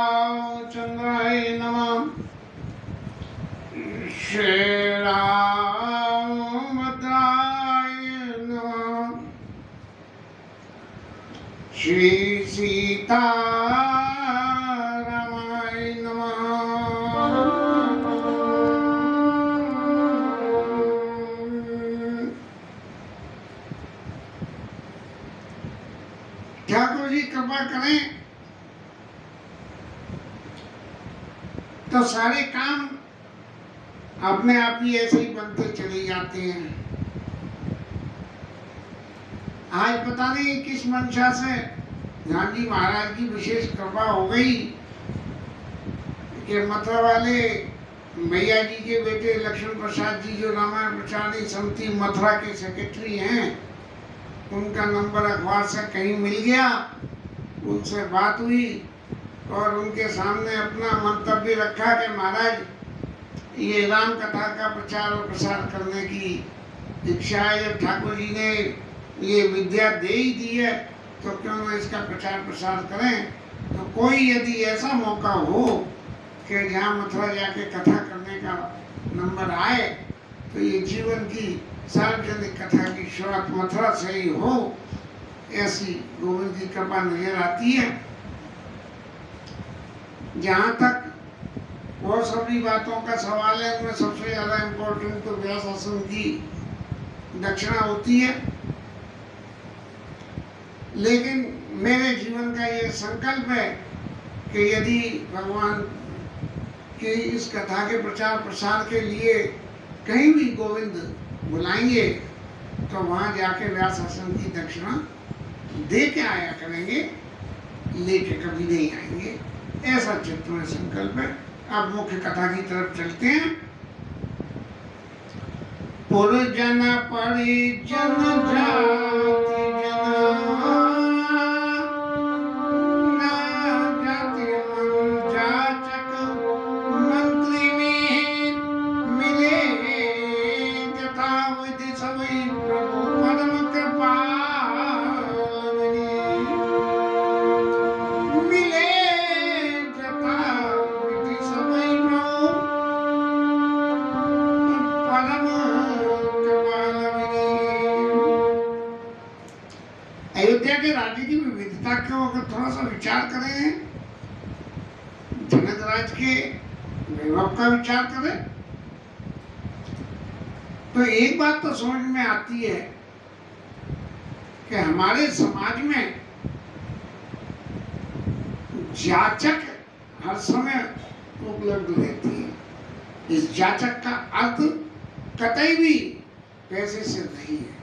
शिवरामचंद्राय नमः। श्री रामभद्राय नमः। श्री सीतारामाय नमः। ठाकुर जी कृपा करें तो सारे काम अपने आप ही ऐसे ही बनते चले जाते हैं। आज पता नहीं किस मंशा से गांधी महाराज की विशेष कृपा हो गई कि मथुरा वाले भैया जी के बेटे लक्ष्मण प्रसाद जी जो रामायण प्रचारणी समिति मथुरा के सेक्रेटरी हैं, उनका नंबर अखबार से कहीं मिल गया। उनसे बात हुई और उनके सामने अपना मंतव्य रखा कि महाराज ये राम कथा का प्रचार और प्रसार करने की इच्छा है। जब ठाकुर जी ने ये विद्या दे ही दी है तो क्यों न इसका प्रचार प्रसार करें। तो कोई यदि ऐसा मौका हो कि जहाँ मथुरा जाके कथा करने का नंबर आए तो ये जीवन की सार्वजनिक कथा की शुरुआत मथुरा से ही हो, ऐसी गोविंद की कृपा नजर आती है। जहाँ तक और सभी बातों का सवाल है, उनमें सबसे ज़्यादा इम्पोर्टेंट तो व्यास आश्रम की दक्षिणा होती है। लेकिन मेरे जीवन का ये संकल्प है कि यदि भगवान की इस कथा के प्रचार प्रसार के लिए कहीं भी गोविंद बुलाएंगे तो वहाँ जाके व्यास आश्रम की दक्षिणा दे के आया करेंगे, लेके कभी नहीं आएंगे। ऐसा चित्त में संकल्प है। अब मुख्य कथा की तरफ चलते हैं। पुरजन परिजन जाति होकर थोड़ा सा विचार करें, जनक राज के वैभव का विचार करें, तो एक बात तो समझ में आती है कि हमारे समाज में जाचक हर समय उपलब्ध रहती है। इस जाचक का अर्थ कतई भी पैसे से नहीं है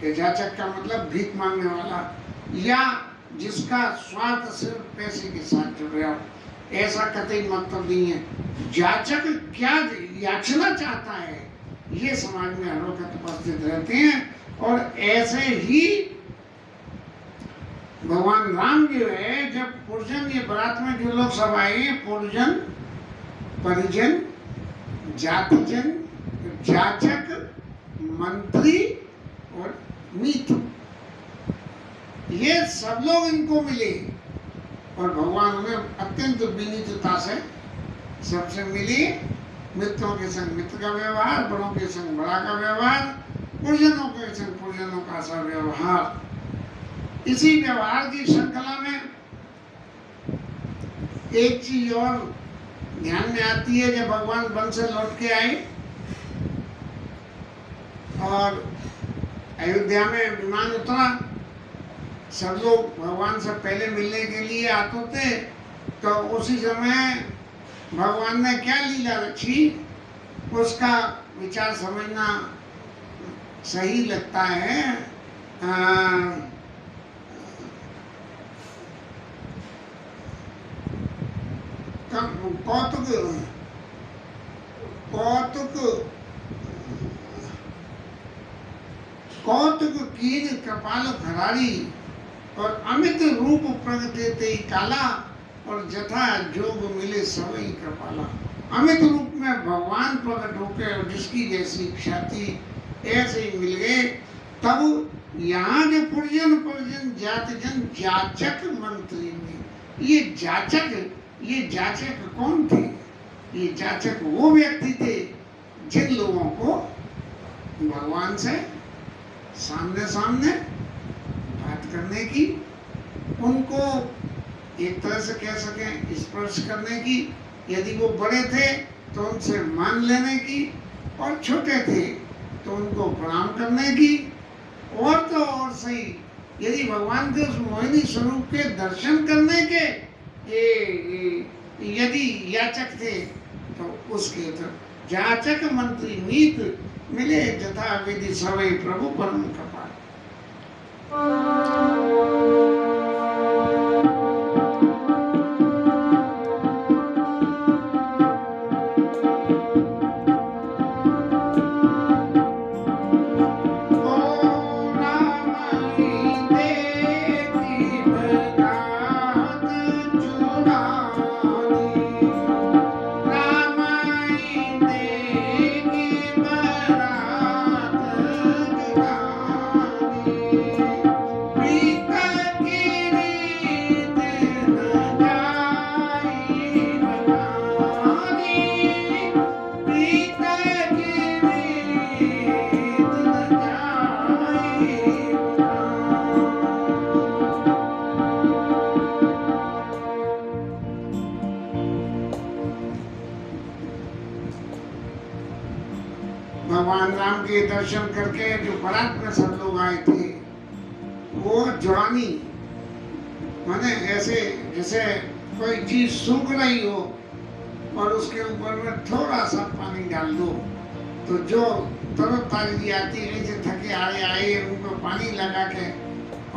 कि जाचक का मतलब भीख मांगने वाला या जिसका स्वार्थ सिर्फ पैसे के साथ जुड़ हो, ऐसा कतई मतलब नहीं है। जाचक क्या याचना चाहता है ये समाज में हर वक्त उपस्थित रहते हैं। और ऐसे ही भगवान राम जो है, जब पुरजन ये बारात में जो लोग सब आए, पुरजन, परिजन, जातिजन, जाचक, मंत्री और मीत, ये सब लोग इनको मिले और भगवान उन्हें अत्यंत विनीतता से सबसे मिले। मित्रों के संग मित्र का व्यवहार, बड़ों के संग बड़ा का व्यवहार, पुरजनों के संग पुरजनों का सा व्यवहार। इसी व्यवहार की श्रृंखला में एक चीज और ध्यान में आती है। जब भगवान वन से लौट के आए और अयोध्या में विमान उतरा, सब लोग भगवान से पहले मिलने के लिए आते थे, तो उसी समय भगवान ने क्या लीला रची उसका विचार समझना सही लगता है। कौतुक कीन कपाल खरारी और अमित रूप प्रगटे काला और जथा जोग मिले सवई कृपाला। अमित रूप में भगवान प्रकट होकर जिसकी जैसी ख्याति ऐसे ही मिल गए। तब यहाँ जो पुरजन पुरजन जातजन जाचक मंत्री में, ये जाचक कौन थे? ये जाचक वो व्यक्ति थे जिन लोगों को भगवान से सामने सामने बात करने की, उनको एक तरह से कह सकें स्पर्श करने की, यदि वो बड़े थे तो उनसे मान लेने की, और छोटे थे तो उनको प्रणाम करने की। और तो और सही, यदि भगवान के उस मोहिनी स्वरूप के दर्शन करने के यदि याचक थे तो उसके तो जाचक मंत्री नीत मिले जथा विधि सवै प्रभु परम कृपा। भगवान राम के दर्शन करके जो बारात में सब लोग आए थे, वो जुड़ानी माने ऐसे जैसे कोई चीज सूख रही हो और उसके ऊपर में थोड़ा सा पानी डाल दो तो जो तरोताजी आती है, जैसे थके आए उनको पानी लगा के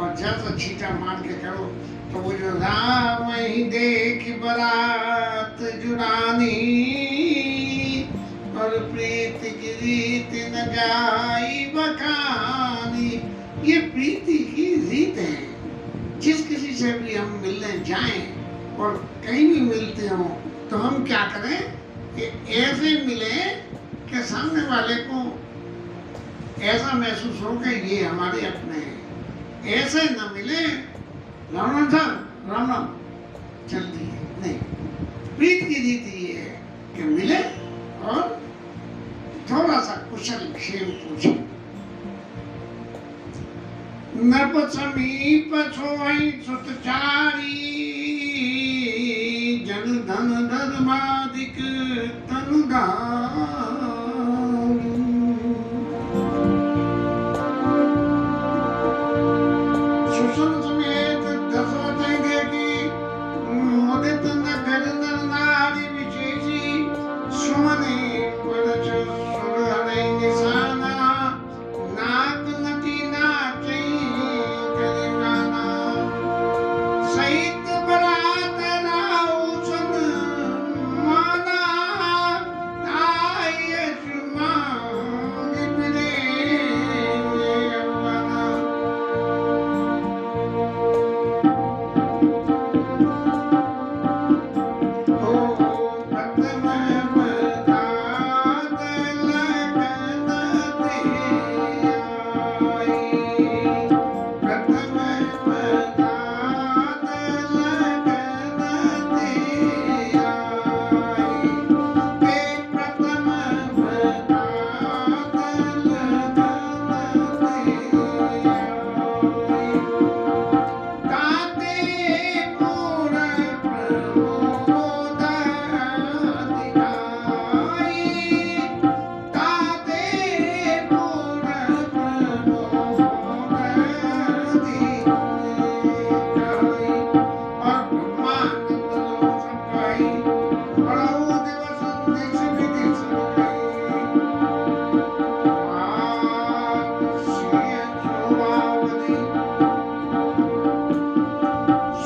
और जब छींटा मार के करो तो वो जो राम ही देख बारात जुड़ानी और प्रीति की रीत न जाई बखानी। ये प्रीति की रीत है। जिस किसी से भी हम मिलने जाएं और कहीं भी मिलते हो तो हम क्या करें कि ऐसे मिले कि सामने वाले को ऐसा महसूस हो कि ये हमारे अपने हैं। ऐसे न मिले राम राम साहब राम राम चल दिए, नहीं। प्रीत की रीति ये है कि मिले और थोड़ा सा कुशल क्षेम पूछे। नभ समीप सोई सुतचारी जन धन धर्मादिक तनुदारी सुसन समेत दशरथ देखी मुदित नगर नर नारी विशेषी सुमने बरछ सुर हरै निशाना नाक नटी नाचे करे गाना सहित बरात राउ सन माना आय जुमान बिरे अवना ओ प्रथम बरात लगन ते आई प्रथम बरात लगन ते आई ते प्रथम बरात लगन ते आई ताते मोर प्रमोद दिखाई ताते मोर प्रमोद दिखाई और ब्रह्मानंद लो सपाई बड़ो दिवस देश विदेश श्री शोभावती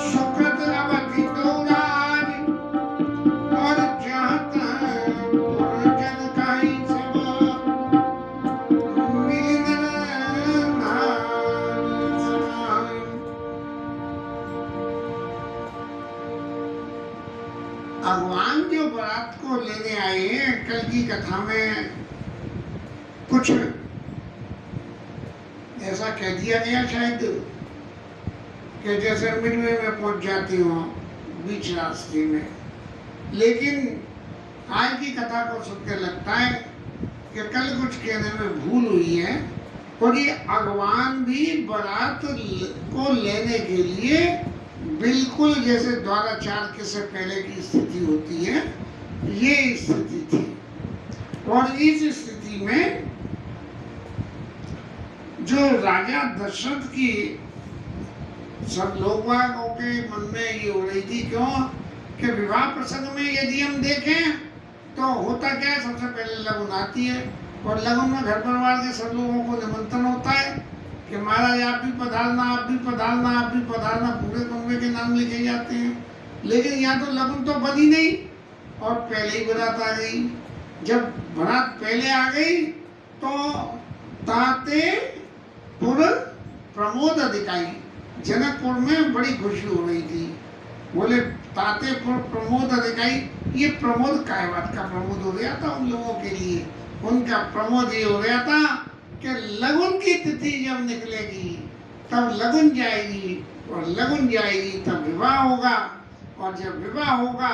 सुकृत अवधि दौरान और जाता पुरजन काई सब मिलन नारी समाई भगवान जो बारात को लेने आए हैं कल की कथा में कुछ ऐसा कह दिया गया शायद कि जैसे मिडवे में पहुंच जाती हो बीच रास्ते में, लेकिन आज की कथा को सुनकर लगता है कि कल कुछ कहने में भूल हुई है और ये भगवान भी बारात को लेने के लिए बिल्कुल जैसे द्वाराचार के से पहले की स्थिति होती है ये स्थिति थी। और इस स्थिति में जो राजा दशरथ की सब लोगों के मन में ये हो रही थी, क्यों कि विवाह प्रसंग में यदि हम देखें तो होता क्या है, सबसे पहले लगन आती है और लगन में घर परिवार के सब लोगों को निमंत्रण होता है कि महाराज आप भी पधारना, आप भी पधारना, आप भी पधारना, पूरे कमरे के नाम लिखे जाते हैं। लेकिन यहाँ तो लगन तो बनी नहीं और पहले ही बारात आ गई। जब बारात पहले आ गई तो ताते पुर प्रमोद दिखाई, जनकपुर में बड़ी खुशी हो रही थी। बोले ताते पुर प्रमोद दिखाई, ये प्रमोद काय बात का प्रमोद हो गया था उन लोगों के लिए। उनका प्रमोद ये हो गया था कि लगन की तिथि जब निकलेगी तब लगन जाएगी और लगन जाएगी तब विवाह होगा और जब विवाह होगा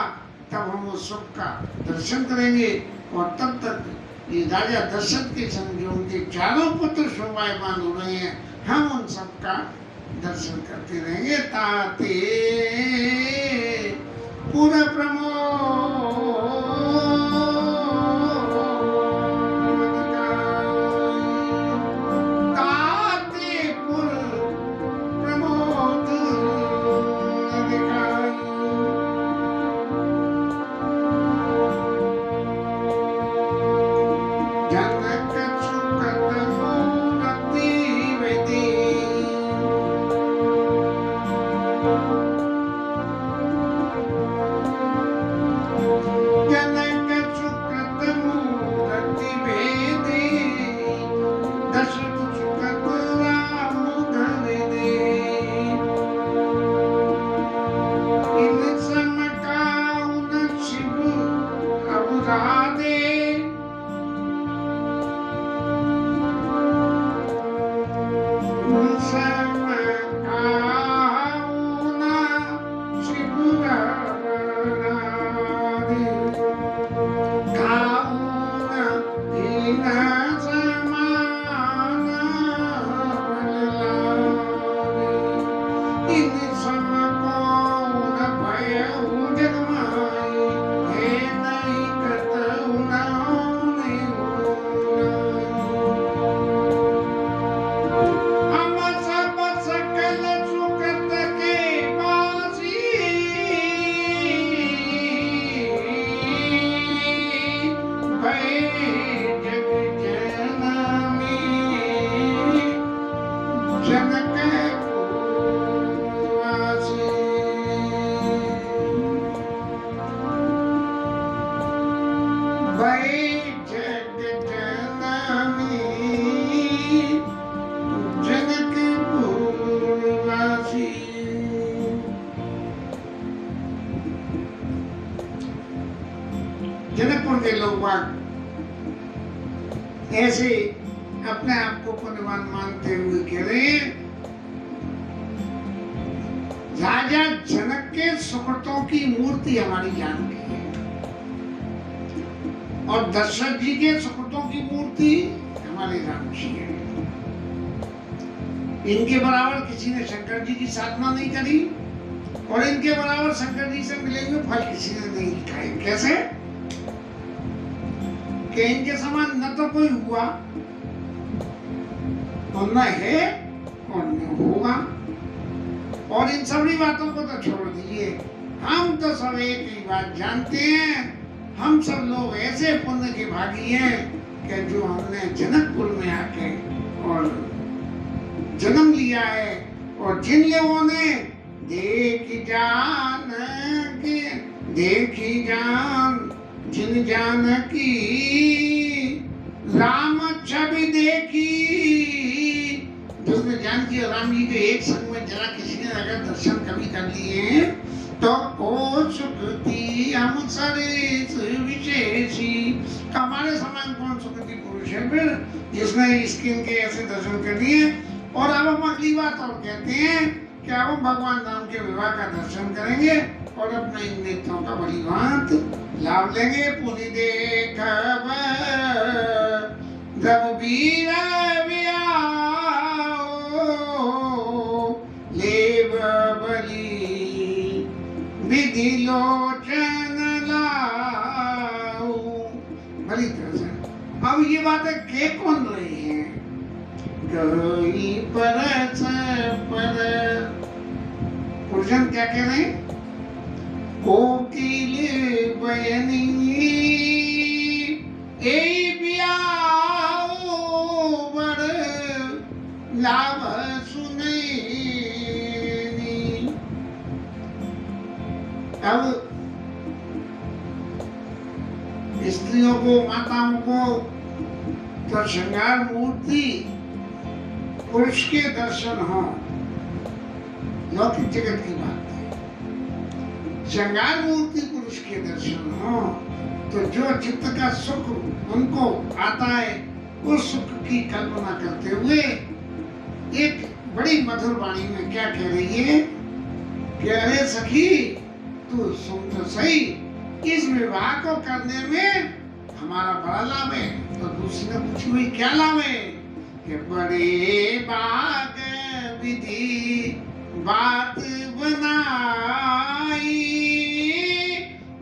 तब हम उस सुख का दर्शन करेंगे और तब तक ये राजा दशरथ के संग जो उनके चारों पुत्र शोभायमान हो रहे हैं हम उन सब का दर्शन करते रहेंगे। ताते पूरा जनकपुर के लोग बाग ऐसे अपने आप को पुण्यवान मानते हुए कह रहे हैं, राजा जनक के सुकृतों की मूर्ति हमारी जान की है और दशरथ जी के सुकृतों की मूर्ति हमारे राम जी है। इनके बराबर किसी ने शंकर जी की साधना नहीं करी और इनके बराबर शंकर जी से मिले हुए फल किसी ने नहीं खाए। कैसे कि इनके समान न तो कोई हुआ और न है और न होगा। और इन सभी बातों को तो छोड़ दीजिए, हम तो सब एक ही बात जानते हैं, हम सब लोग ऐसे पुण्य के भागी हैं कि जो हमने जनकपुर में आके और जन्म लिया है। और जिन लोगों ने देखी जान जिन जानकी राम छवि देखी, जिसने जानकी और राम जी के एक संग में जरा किसी ने अगर दर्शन कभी कर लिए तो को सुकृति हम सरेस विशेषी। हमारे समान कौन सुकृति पुरुष है फिर जिसने इसके इनके ऐसे दर्शन कर लिए। और अब हम अगली बात और कहते हैं कि अब हम भगवान राम के विवाह का दर्शन करेंगे और अपने इन नेत्रों का बड़ी भांत लाभ लेंगे। पुनि देख रघुबीर लेव बलि विधि लोचन लाऊ। बड़ी तरह से अब ये बातें के कौन रही है? गई परस पर पुरुषन क्या कह रहे हैं? कोकिल बयनी ए बियाओ बड़ लाभ सुने। अब स्त्रियों को माताओं को तो श्रृंगार मूर्ति पुरुष के दर्शन हो लौकिक जगत की बात है। श्रृंगार मूर्ति पुरुष के दर्शन हो तो जो चित्त का सुख उनको आता है उस सुख की कल्पना करते हुए एक बड़ी मधुर वाणी में क्या कह रही है कि अरे सखी तू सुन तो सही, इस विवाह को करने में हमारा बड़ा लाभ है। तो दूसरी ने पूछी हुई क्या लाभ है? कि बड़े बाग विधि बात बनाई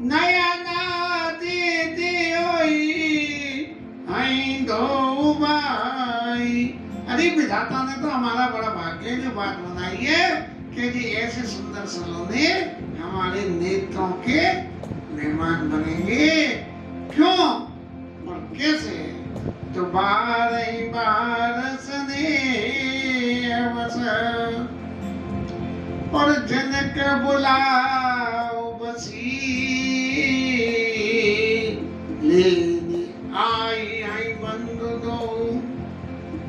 नया ना दे दो भाई। अरे विधाता ने तो हमारा बड़ा भाग्य जो बात बनाई है कि जी ऐसे सुंदर सलोने हमारे नेत्रों के मेहमान बनेंगे। क्यों और कैसे? तो बार सने अवसर और जनक बुलाओ बसी लेनी आई बंधु दो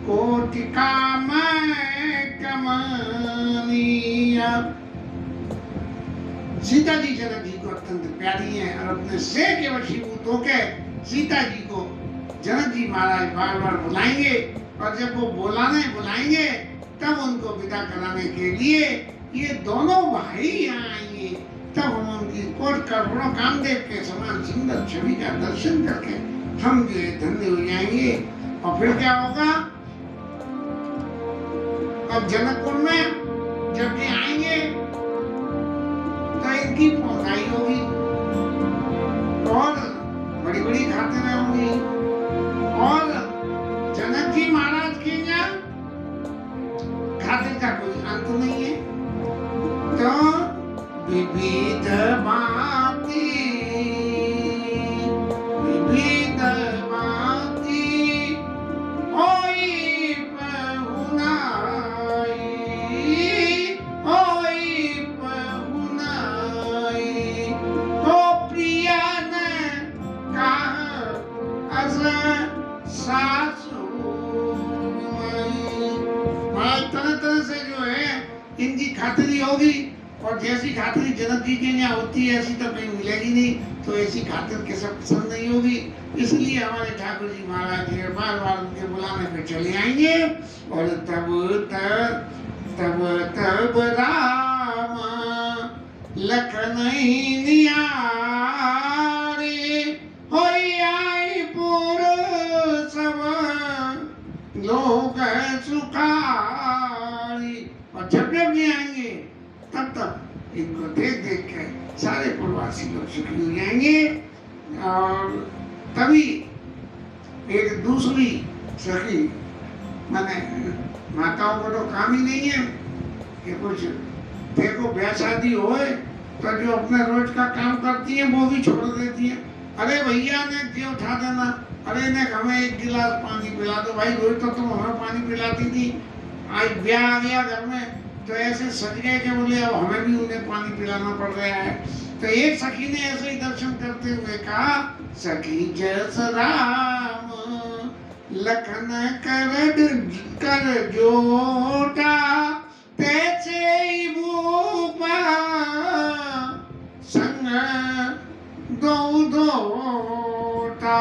कोटि काम कमानिया। सीता जी जनक जी को अत्यंत प्यारी है और अपने से के वशीभूत होकर सीता जी को जनक जी महाराज बार बार बुलाएंगे और जब वो बुलाएंगे तब उनको विदा कराने के लिए ये दोनों भाई यहाँ आएंगे। तब हम उनकी कोट करोड़ों कामदेव के समान सुंदर छवि का दर्शन करके हम जो है धन्य हो जाएंगे। और फिर क्या होगा? अब जनकपुर में जब ये आएंगे तो इनकी पौधाई होगी और बड़ी बड़ी खातिरें होंगी और जनक जी महाराज के यहाँ खातिर का कोई अंत नहीं है। तो विविध भांति ओई पहुनाई तो प्रिया ने कहा सासू तरह तरह से जो है इनकी खातिरी होगी और जैसी खातिर जनक जी के यहाँ होती है ऐसी तो कहीं मिलेगी नहीं, तो ऐसी खातिर किसे पसंद नहीं होगी। इसलिए हमारे ठाकुर जी महाराज जी बार बार उनके बुलाने पे चले आएंगे। और तब राम लखन नियारे होई आई पुर सब लोग सुखारी। और जब ये आएंगे तब इनको देख देख के सारे पुरवासी लोग सुखी हो जाएंगे। और तभी एक दूसरी सखी, माने माताओं को तो काम ही नहीं है कि कुछ देखो ब्याह शादी होए तो जो अपने रोज का काम करती है वो भी छोड़ देती है। अरे भैया ने क्यों उठा देना, अरे ने हमें एक गिलास पानी पिला दो। भाई रोज तो तुम हमें पानी पिलाती थी, आज ब्याह आ गया घर में तो ऐसे सज गए कि बोले अब हमें भी उन्हें पानी पिलाना पड़ रहा है। तो एक सखी ने ऐसे ही दर्शन करते हुए कहा, सखी जस राम लखन कर जोटा तैसे ही भूपा संग दोटा।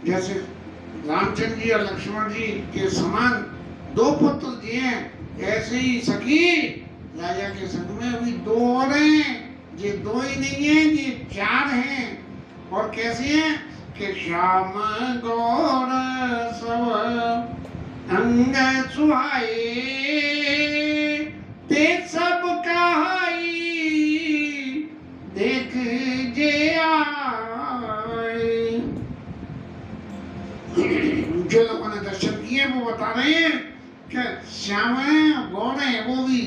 जैसे रामचंद्र जी और लक्ष्मण जी के समान दो पुत्र दिए, ऐसे ही सखी राजा के संग में अभी दो और हैं। ये दो ही नहीं है, ये चार हैं। और कैसे हैं कि श्याम गौर सब अंग सुहाए ते सब कहाई देख जे आए। जो लोगों ने दर्शन किए वो बता रहे हैं कि श्याम है, गौर है वो भी,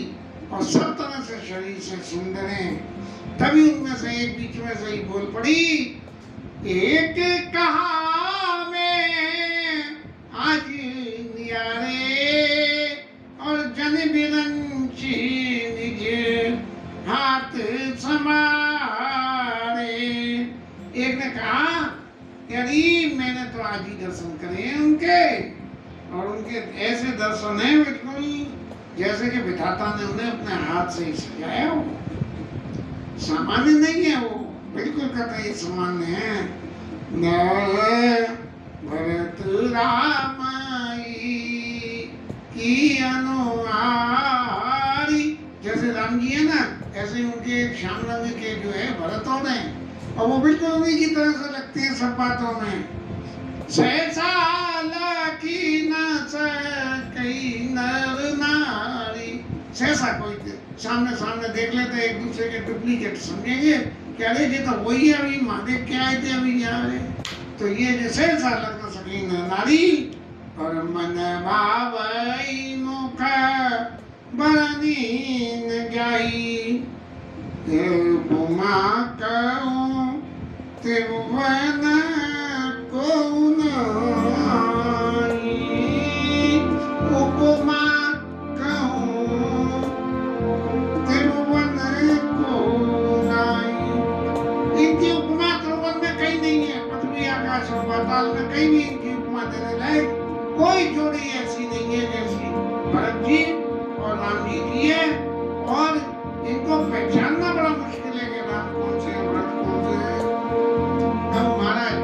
और सब तरह से शरीर से सुंदर हैं। तभी उनमें से एक बीच में से ही बोल पड़ी, एक कहा मैं आज नियारे और जन बिरंची निज हाथ समारे। एक ने कहा यारी मैंने तो आज ही दर्शन करे हैं उनके, और उनके ऐसे दर्शन है बिल्कुल जैसे कि विधाता ने उन्हें अपने हाथ से ही सजाया हो। सामान्य नहीं है वो, बिल्कुल कतई सामान्य है। भरत रामाई की अनुहारी, जैसे राम जी है ना ऐसे ही उनके श्याम रंग के जो है भरत हो रहे हैं, और वो बिल्कुल उन्हीं की तरह से लगते हैं सब बातों में। सहसा की न सकई नर नारी, सहसा कोई सामने सामने देख लेते एक दूसरे के डुप्लीकेट समझेंगे कि अरे ये तो वही है, अभी महादेव क्या आए थे अभी यहाँ आए। तो ये जैसे सा लगना सकी नारी। और मन भावई मुख बरनीन जाई उपमा कहूँ त्रिभुवन कौन उपमा में कहीं भी इनकी उपमा देने लायक कोई जोड़ी ऐसी नहीं है जैसी भरत जी और राम जी की है। और इनको पहचानना बड़ा मुश्किल है कि राम कौन से भरत कौन से है। अब महाराज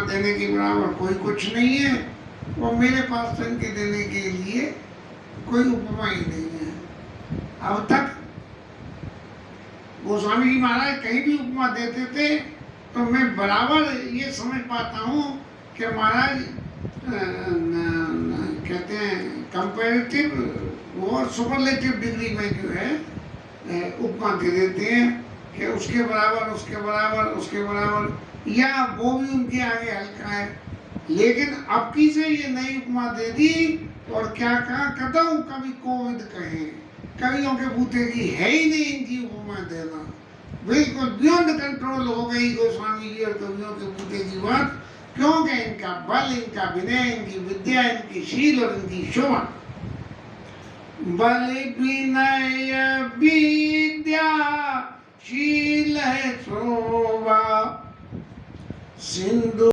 देने के बराबर कोई कुछ नहीं है, और मेरे पास तो इनके देने के लिए कोई उपमा ही नहीं है। अब तक गोस्वामी जी महाराज कहीं भी उपमा देते थे तो मैं बराबर ये समझ पाता हूँ कि महाराज कहते हैं कंपैरेटिव और सुपरलेटिव डिग्री में जो है उपमा दे देते हैं कि उसके बराबर, उसके बराबर, उसके बराबर, या वो भी उनके आगे हल्का है। लेकिन अब की से ये नई उपमा दे दी और क्या कहा, कदम कभी कोविद कहे, कवियों के बूते की है ही नहीं इनकी उपमा देना, बिल्कुल बियॉन्ड कंट्रोल हो गई गोस्वामी जी और कवियों के बूते की बात। क्योंकि इनका बल, इनका विनय, इनकी विद्या, इनकी शील और इनकी शोभा। बल विनय विद्या शील है शोभा, सिंधु